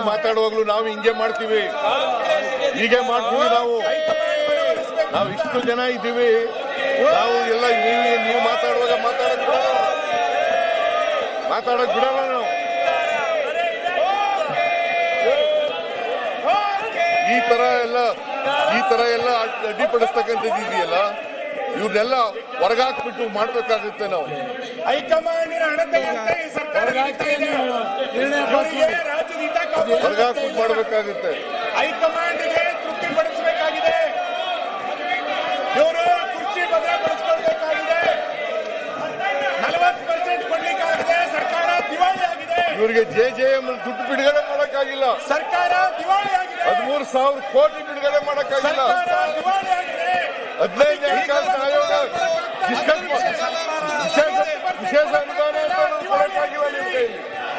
ಮಾತಾಡುವಾಗ್ಲೂ ನಾವು ಹಿಂಗೆ ಮಾಡ್ತೀವಿ, ಹೀಗೆ ಮಾಡ್ತೀವಿ. ನಾವು ಇಷ್ಟು ಜನ ಇದ್ದೀವಿ, ನಾವು ಎಲ್ಲ ನೀವು ಮಾತಾಡುವಾಗ ಮಾತಾಡಕ್ ಬಿಡಲ್ಲ ನಾವು. ಈ ತರ ಎಲ್ಲ ಅಡ್ಡಿಪಡಿಸ್ತಕ್ಕಂಥದ್ದು ಇದೆಯಲ್ಲ, ಇವ್ರನ್ನೆಲ್ಲ ಹೊರಗಾಕ್ಬಿಟ್ಟು ಮಾಡ್ಬೇಕಾಗುತ್ತೆ. ನಾವು ಹೊರಗಾಕ್ಬಿಟ್ಟು ಮಾಡ್ಬೇಕಾಗುತ್ತೆ. ಹೈಕಮಾಂಡ್ಗೆ ತೃಪ್ತಿಪಡಿಸಬೇಕಾಗಿದೆ, ಇವರು ಕುರ್ಚಿ ಭದ್ರಪಡಿಸಿಕೊಳ್ಬೇಕಾಗಿದೆ. 40% ಕೊಡ್ಲಿಕ್ಕಾಗಿದೆ, ಸರ್ಕಾರ ದಿವಾಳಿ ಆಗಿದೆ. ಇವರಿಗೆ JJM ದುಡ್ಡು ಬಿಡುಗಡೆ ಮಾಡಕ್ಕಾಗಿಲ್ಲ, ಸರ್ಕಾರ ದಿವಾಳಿ ಆಗಿದೆ. 13,000 ಕೋಟಿ ಬಿಡುಗಡೆ ಮಾಡಕ್ಕಾಗಿಲ್ಲ. 15ನೇ ಹಣಕಾಸು ಆಯೋಗ ವಿಶೇಷ ಅನುದಾನ ಕೊಡಕ್ಕಾಗಿಲ್ಲ ನಿಮ್ಗೆ.